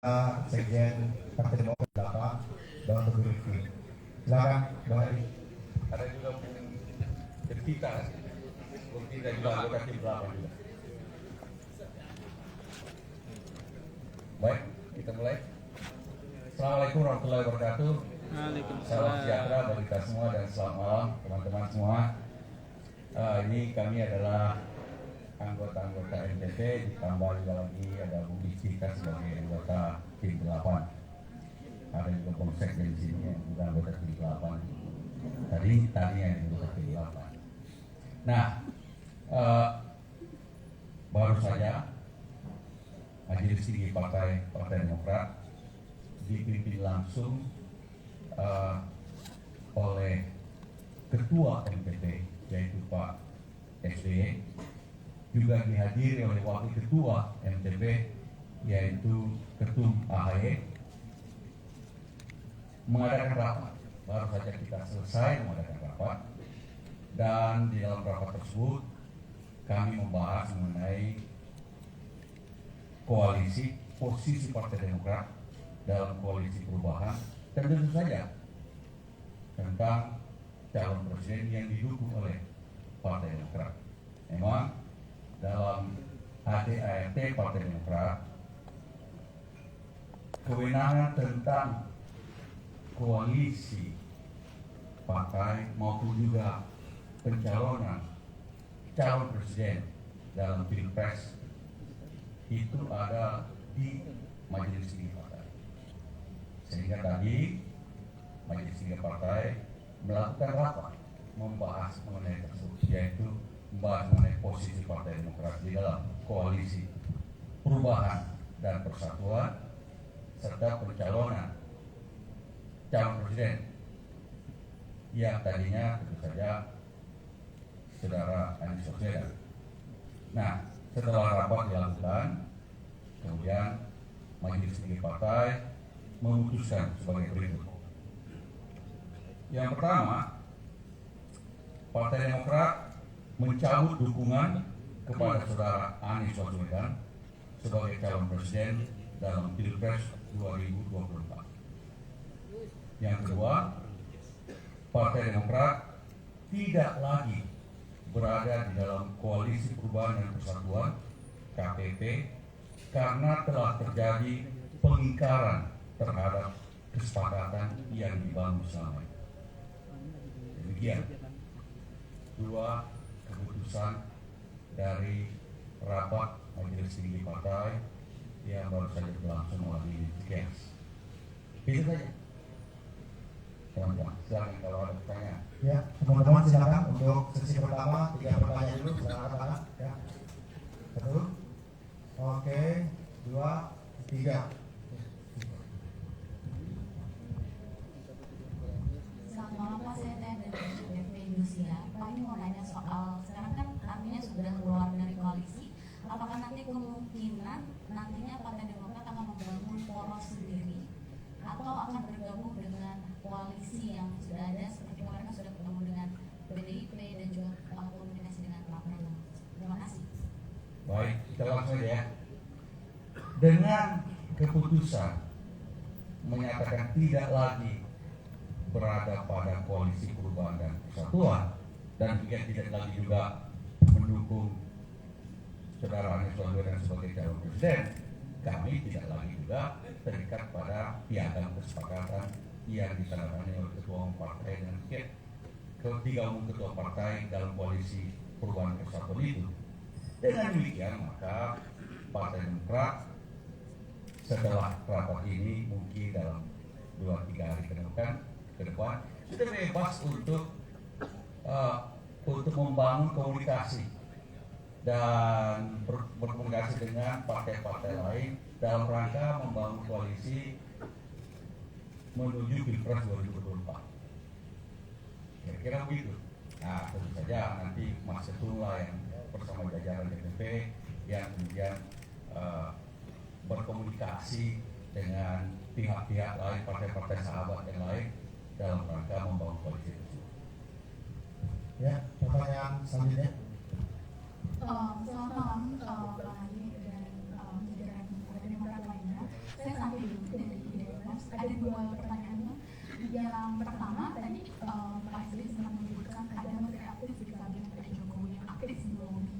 Sekjen Partai Demokrat Bapak Bang Teguh Rifki. Silakan Bang Adi. Ada juga Bung Tita juga anggota tim 8 juga. Baik, kita mulai. Assalamualaikum warahmatullahi wabarakatuh. Salam sejahtera bagi kita semua dan selamat malam teman-teman semua. Ini kami adalah anggota-anggota NTT, ditambah juga lagi ada Bung Tita sebagai anggota tim 8. Ada juga Bung Sekjen di sini yang juga anggota tim 8. Tadi yang anggota tim 8. Nah, baru saja Majelis Tinggi Partai Demokrat dipimpin langsung oleh Ketua MPT yaitu Pak SBY, juga dihadiri oleh Wakil Ketua MTB yaitu Ketum AHY, mengadakan rapat. Baru saja kita selesai mengadakan rapat, dan di dalam rapat tersebut kami membahas mengenai koalisi, posisi Partai Demokrat dalam koalisi perubahan, dan tentu saja tentang calon presiden yang didukung oleh Partai Demokrat. Memang dalam ADART Partai Demokrat, kewenangan tentang koalisi partai maupun juga pencalonan calon presiden dalam Pilpres itu ada di Majelis Tinggi Partai. Sehingga tadi Majelis Tinggi Partai melakukan rapat membahas mengenai tersebut, yaitu membahas mengenai posisi Partai Demokrat di dalam koalisi perubahan dan persatuan serta pencalonan calon presiden yang tadinya tentu saja Saudara Anies Baswedan. Nah, setelah rapat dilakukan, kemudian Majelis Tinggi Partai memutuskan sebagai berikut. Yang pertama, Partai Demokrat mencabut dukungan kepada Saudara Anies Baswedan sebagai calon presiden dalam Pilpres 2024. Yang kedua, Partai Demokrat tidak lagi berada di dalam koalisi perubahan dan persatuan KPP karena telah terjadi pengingkaran terhadap kesepakatan yang dibangun selama ini. Demikian dua keputusan dari rapat Majelis Tinggi Partai yang baru saja berlangsung melalui TKS. Itu saja. Teman-teman, silakan kalau ada pertanyaan. Ya, teman-teman silakan untuk sesi pertama 3 pertanyaan dulu, silakan tangan. Ya, betul. Oke, 2, 3. Selamat malam Pak, saya dari FP Indonesia. Pak, ini mau nanya soal sekarang kan artinya sudah keluar dari koalisi. Apakah nanti kemungkinan nantinya Partai Demokrat akan membangun poros sendiri atau akan bergabung dengan koalisi yang sudah ada seperti kemarin sudah bertemu dengan PDIP dan juga komunikasi dengan Pak Prabowo? Terima kasih. Baik, kita langsung aja ya. Dengan keputusan menyatakan tidak lagi berada pada koalisi perubahan dan persatuan dan juga tidak lagi juga mendukung Saudara Anies Baswedan sebagai calon presiden, kami tidak lagi juga terikat pada piagam kesepakatan yang ditandatangani oleh ketua umum partai dan ketiga umum ketua partai dalam koalisi perubahan persatuan itu. Dengan demikian maka Partai Demokrat setelah rapat ini mungkin dalam 2-3 hari ke depan sudah bebas untuk membangun komunikasi dan berkomunikasi dengan partai-partai lain dalam rangka membangun koalisi menuju Pilpres 2024. Kira-kira begitu. Nah, tentu saja nanti Mas Setula yang bersama jajaran DPP yang kemudian berkomunikasi dengan pihak-pihak lain, partai-partai sahabat yang lain dalam rangka membangun koalisi tersebut. Ya, pertanyaan selanjutnya. Selamat malam Pak Adi dan jajaran Partai Demokrat lainnya. Saya sampai Yang pertama tadi Pak SBY sempat menyebutkan ada menteri aktif di kabinet Pak Jokowi yang aktif melobi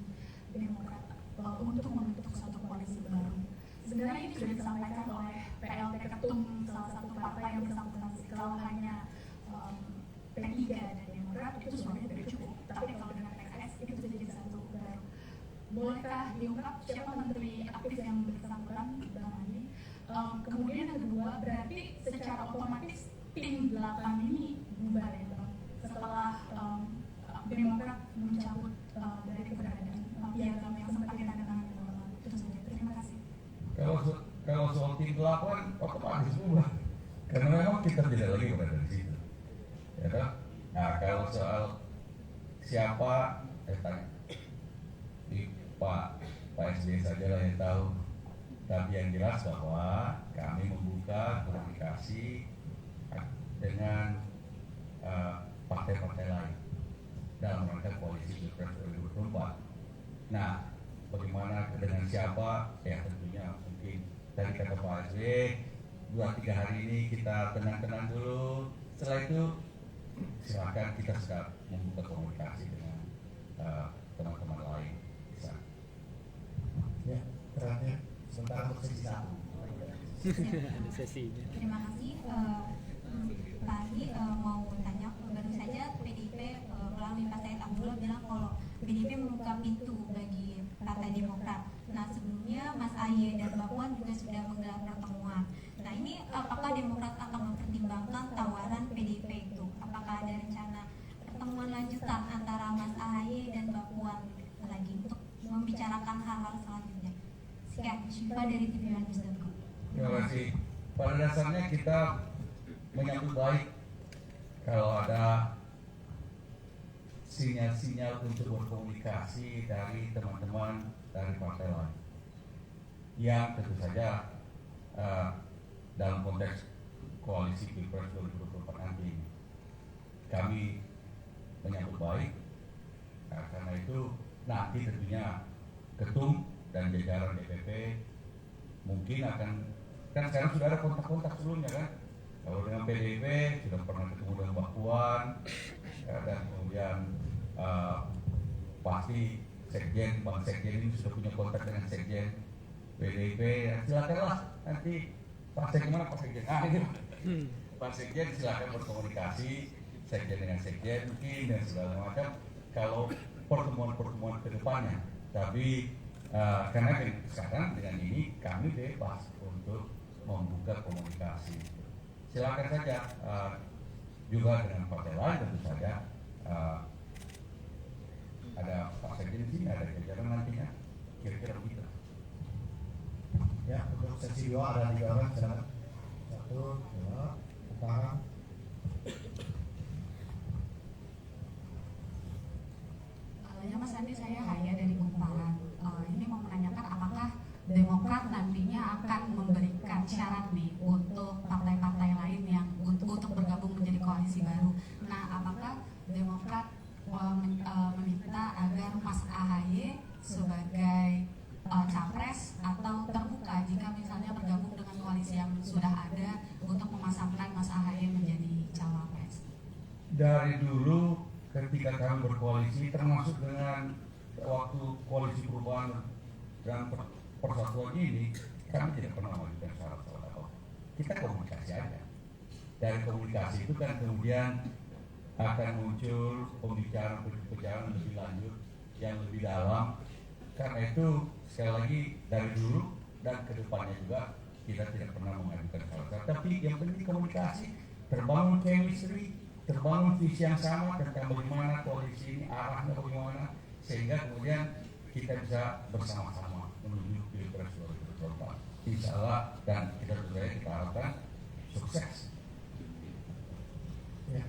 Demokrat untuk membentuk satu koalisi baru. Sebenarnya ini sudah disampaikan oleh PLT Ketum salah satu partai yang bersangkutan. Kalau hanya P3 dan Demokrat itu sebenarnya tidak cukup. Tapi kalau dengan PKS itu bisa jadi satu baru. Bolehkah diungkap siapa menteri aktif yang bersangkutan, Bang Andi? Kemudian yang kedua, berarti secara otomatis tim 8 ini bubar ya Bang, setelah Demokrat mencabut dari keberadaan piagam yang sempat ditandatangani dalam itu saja. Terima kasih. Kalau soal tim 8 otomatis bubar, karena memang kita tidak lagi berada di situ, ya kan? Nah kalau soal siapa, tanya Pak SBY saja lah yang tahu. Tapi yang jelas bahwa kami membuka komunikasi dengan partai-partai lain dalam rangka koalisi Pilpres 2024. Nah, bagaimana dengan siapa? Ya tentunya mungkin tadi kata Pak SBY 2-3 hari ini kita tenang-tenang dulu. Setelah itu silakan kita sudah membuka komunikasi dengan teman-teman lain. Bisa. Ya, terakhir sebentar untuk sesi 1. Sesinya. Terima kasih. Tadi mau tanya, baru saja PDIP melalui Pak Said Abdullah bilang kalau PDIP membuka pintu bagi Partai Demokrat. Nah sebelumnya Mas Ahy dan Mbak Puan juga sudah menggelar pertemuan. Nah ini apakah Demokrat akan mempertimbangkan tawaran PDIP itu? Apakah ada rencana pertemuan lanjutan antara Mas Ahy dan Mbak Puan lagi untuk membicarakan hal-hal selanjutnya? Sekian, Syifa dari tvnews.com. Terima kasih. Pada dasarnya kita menyambut baik kalau ada sinyal-sinyal untuk berkomunikasi dari teman-teman dari partai lain yang tentu saja dalam konteks koalisi Pilpres 2024 nanti ini kami menyambut baik. Nah, karena itu nanti tentunya ketum dan jajaran DPP mungkin akan, kan sekarang sudah ada kontak-kontak sebelumnya kan. Kalau dengan PDIP sudah pernah ketemu dengan Mbak Puan, ya, dan kemudian pasti Sekjen, Bang Sekjen ini sudah punya kontak dengan Sekjen PDIP. Ya, silakanlah nanti Pak Sekjen mana Pak Sekjen? Pak Sekjen silakan berkomunikasi Sekjen dengan Sekjen mungkin dan segala macam kalau pertemuan-pertemuan ke depannya. Tapi karena sekarang dengan ini kami bebas untuk membuka komunikasi. Silakan saja juga dengan partai lain tentu saja ada Pak Sekjen di sini, ada jajaran nantinya kira-kira begitu. Ya, untuk sesi 2 ada 3 orang, silakan. 1, 2, utara. Ya Mas Andi, saya Haya dari Unparan. Ini mau menanyakan apakah Demokrat nantinya akan memberikan syarat nih untuk partai-partai lain yang untuk bergabung menjadi koalisi baru. Nah, apakah Demokrat meminta agar Mas AHY sebagai capres atau terbuka jika misalnya bergabung dengan koalisi yang sudah ada untuk memasangkan Mas AHY menjadi cawapres? Dari dulu ketika kami berkoalisi termasuk dengan waktu koalisi perubahan dan persatuan ini kami tidak pernah mengajukan syarat-syarat apa. Kita komunikasi aja. Dari komunikasi itu kan kemudian akan muncul pembicaraan lebih lanjut yang lebih dalam. Karena itu sekali lagi dari dulu dan kedepannya juga kita tidak pernah mengajukan syarat-syarat. Tapi yang penting komunikasi, terbangun chemistry, terbangun visi yang sama tentang bagaimana koalisi ini arahnya bagaimana sehingga kemudian kita bisa bersama-sama menuju Pilpres 2024. Insya Allah dan kita harapkan sukses. Ya,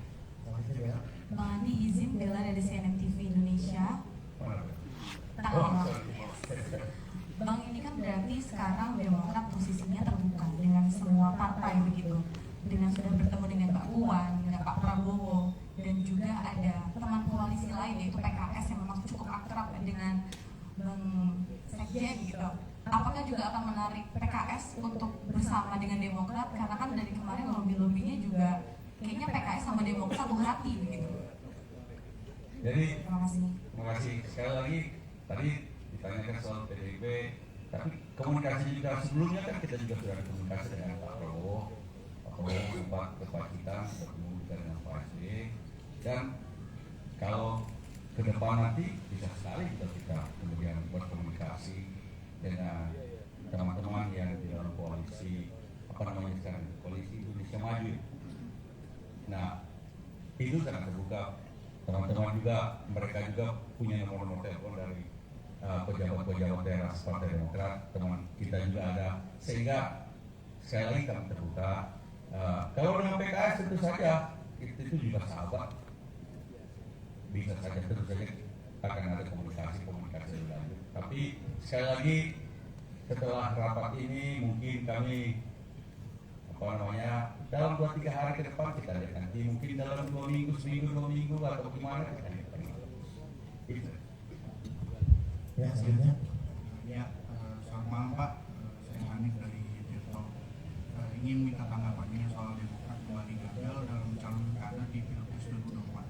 makasih ya. Bang Andi izin bela dari CNN TV Indonesia. Bang, ini kan berarti sekarang Demokrat posisinya terbuka dengan semua partai begitu. Dengan sudah bertemu dengan Mbak Puan, dengan Pak Prabowo, dan juga ada teman koalisi lain yaitu PKS yang memang cukup akrab dengan Bang Sekjen gitu. Apakah juga akan menarik PKS untuk bersama dengan Demokrat? Karena kan dari kemarin lobby-lobbynya juga kayaknya PKS sama Demokrat satu hati begitu. Jadi Terima kasih. terima kasih sekali lagi. Tadi ditanyakan soal PDIP, tapi komunikasi juga sebelumnya kan kita juga sudah ada komunikasi dengan Pak Prabowo. Pak Prabowo sempat ke Pacitan bertemu juga dengan Pak SBY, dan kalau ke depan nanti bisa sekali kita kemudian berkomunikasi dengan teman-teman yang di dalam koalisi sekarang, koalisi Indonesia Maju. Nah, itu sangat terbuka. Teman-teman juga, mereka juga punya nomor-nomor telepon dari pejabat-pejabat daerah Partai Demokrat, teman kita juga ada, sehingga sekali lagi kami terbuka. Kalau dengan PKS tentu saja itu juga sahabat, bisa saja terus saja akan ada komunikasi lebih lanjut. Tapi sekali lagi setelah rapat ini mungkin kami dalam 2-3 hari ke depan kita lihat nanti, mungkin dalam 2 minggu, seminggu, 2 minggu atau gimana kita lihat. Itu. Ya, selanjutnya. Ya, selamat malam Pak. Saya Hanif dari Tirto. Ingin minta tanggapannya soal Demokrat kembali gagal dalam calon kader di Pilpres 2024.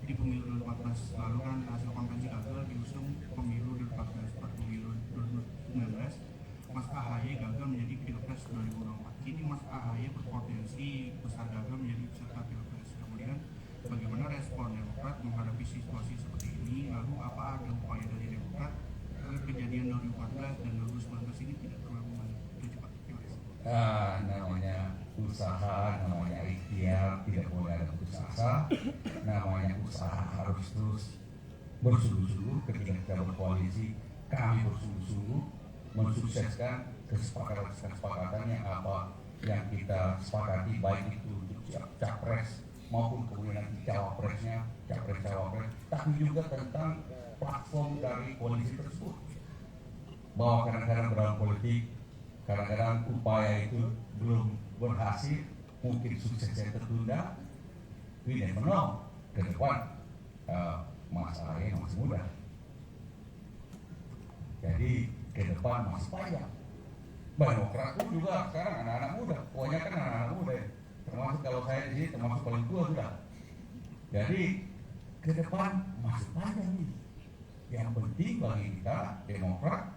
Jadi pemilu 2014 lalu kan hasil konvensi gagal diusung pemilu 2014 per pemilu 2019. Mas AHY gagal menjadi Pilpres 2024. Kini Mas AHY berpotensi besar gagal menjadi peserta Pilpres. Kemudian bagaimana respon Demokrat menghadapi situasi seperti ini? Lalu apa ada upaya dari Demokrat agar kejadian 2014 dan 2019 ini tidak terulang kembali? Itu Pak. Terima kasih. Namanya usaha, namanya ikhtiar, tidak boleh ada putus asa. Namanya usaha harus terus bersungguh-sungguh. Ketika kita berkoalisi, kami bersungguh-sungguh mensukseskan kesepakatan yang apa yang kita sepakati, baik itu untuk capres maupun kemudian nanti cawapresnya, capres-cawapres, tapi juga tentang platform dari koalisi tersebut. Bahwa kadang-kadang dalam politik, kadang-kadang upaya itu belum berhasil, mungkin suksesnya tertunda. We never know, ke depan Mas AHY masih muda, jadi ke depan masih panjang. Demokrat pun juga sekarang anak-anak muda, pokoknya kan anak-anak muda ya. Termasuk kalau saya di sini termasuk paling tua sudah. Jadi ke depan masih panjang ini. Yang penting bagi kita Demokrat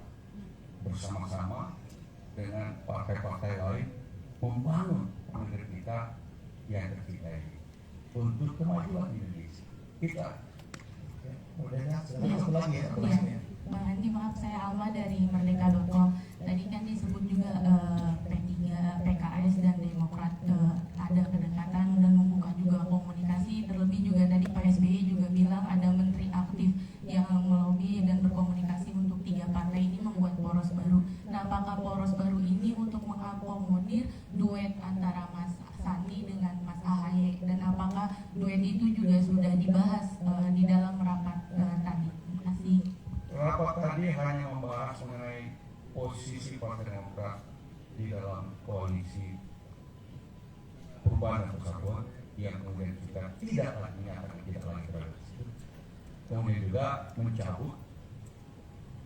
bersama-sama dengan partai-partai lain membangun negeri kita yang tercinta ini untuk kemajuan Indonesia. Kita. Kemudian satu lagi ya. Iya. Bang Andi, maaf, saya Alma dari Merdeka.com. Tadi kan disebut juga P3, PKS dan Demokrat ada kedekatan dan membuka juga komunikasi. Terlebih juga tadi Pak SBY juga bilang ada menteri aktif yang melobi dan berkomunikasi untuk 3 partai ini membuat poros baru. Nah, apakah poros baru ini untuk mengakomodir duet antara Mas Sandi dengan Mas AHY, dan apakah duet itu juga sudah dibahas di dalam rapat tadi? Terima kasih. Rapat tadi hanya membahas mengenai posisi Partai Demokrat di dalam koalisi perubahan dan persatuan yang kemudian kita tidak lagi menyatakan tidak lagi berada di situ. Kemudian juga mencabut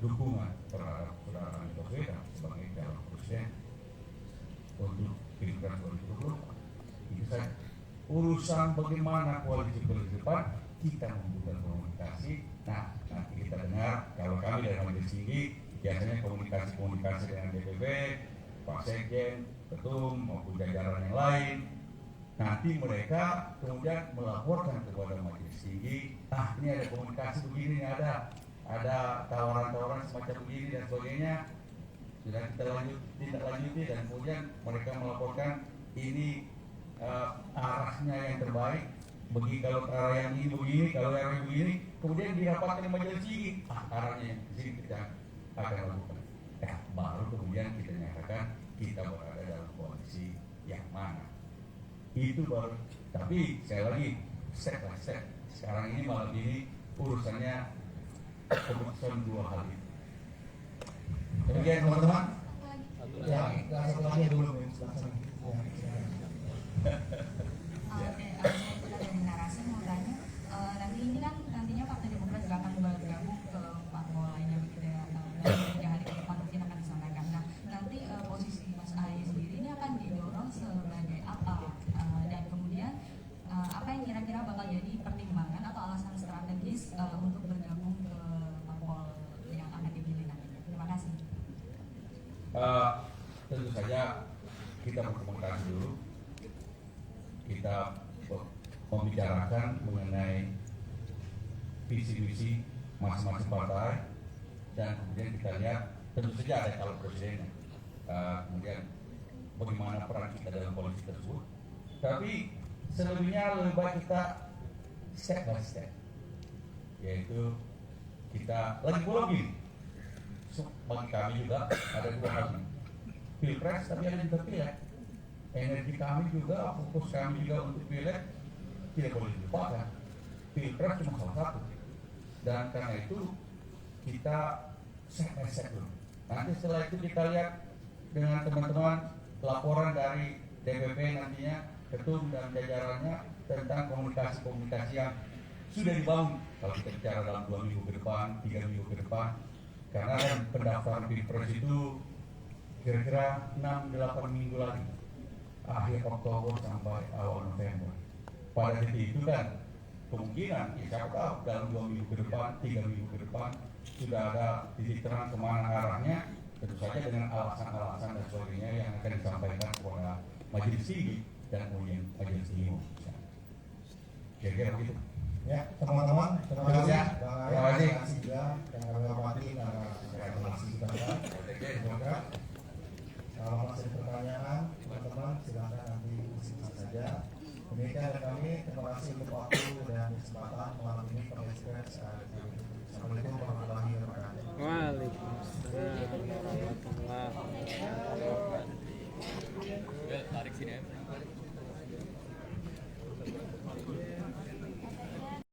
dukungan terhadap saudara Anies Baswedan sebagai calon presiden untuk Pilpres 2024. Itu saja. Urusan bagaimana koalisi depan kita membuka komunikasi. Nah, nanti kita dengar, kalau kami dari Majelis Tinggi biasanya komunikasi dengan DPP, Pak Sekjen, Ketum maupun jajaran yang lain. Nanti mereka kemudian melaporkan kepada Majelis Tinggi, ini ada komunikasi begini, ada tawaran-tawaran semacam begini dan sebagainya. Sudah kita tindak lanjuti, dan kemudian mereka melaporkan ini arahnya yang terbaik. Kalau arah yang ini begini, kalau arah yang begini, kemudian dirapatkan Majelis Tinggi, arahnya yang di sini kita akan lakukan. Baru kemudian kita nyatakan kita berada dalam koalisi yang mana. Itu baru. Tapi sekali lagi, step by step. Sekarang ini malam ini urusannya keputusan 2 hal itu. Kemudian teman-teman, ya, satu lagi dulu. Oke, saya dari narasi mau tanya, nanti ini kan nantinya Partai Demokrat juga akan bergabung ke parpol lainnya begitu ya, yang hari ke depan mungkin akan disampaikan. Nah, nanti posisi Mas AHY sendiri ini akan didorong sebagai apa, dan kemudian kita berkomunikasi dulu, kita membicarakan mengenai visi misi masing-masing partai, dan kemudian kita lihat tentu saja ada calon presidennya, kemudian bagaimana peran kita dalam koalisi tersebut. Tapi selebihnya lebih baik kita step by step, yaitu kita lagi pula begini, bagi kami juga ada dua hal, pilpres tapi ada juga pileg. Energi kami juga, fokus kami juga untuk pileg tidak boleh dilupakan. Pilpres cuma salah satu, dan karena itu kita step by step dulu. Nanti setelah itu kita lihat dengan teman-teman laporan dari DPP nantinya, ketum dan jajarannya tentang komunikasi-komunikasi yang sudah dibangun. Kalau kita bicara dalam 2 minggu ke depan, 3 minggu ke depan, karena pendaftaran pilpres itu kira-kira 6-8 minggu lagi, akhir Oktober sampai awal November. Pada titik itu kan kemungkinan, ya siapa tahu dalam 2 minggu ke depan, 3 minggu ke depan sudah ada titik terang kemana arahnya, tentu saja dengan alasan-alasan dan sebagainya yang akan disampaikan kepada majelis tinggi dan kemudian majelis tinggi. Kira-kira begitu. Ya, teman-teman, terima kasih. Terima kasih. juga yang kami hormati informasi kita. Semoga kalau masih pertanyaan, teman-teman silakan nanti diskusi saja. Demikian dari kami, terima kasih untuk waktu dan kesempatan malam ini. Assalamualaikum warahmatullahi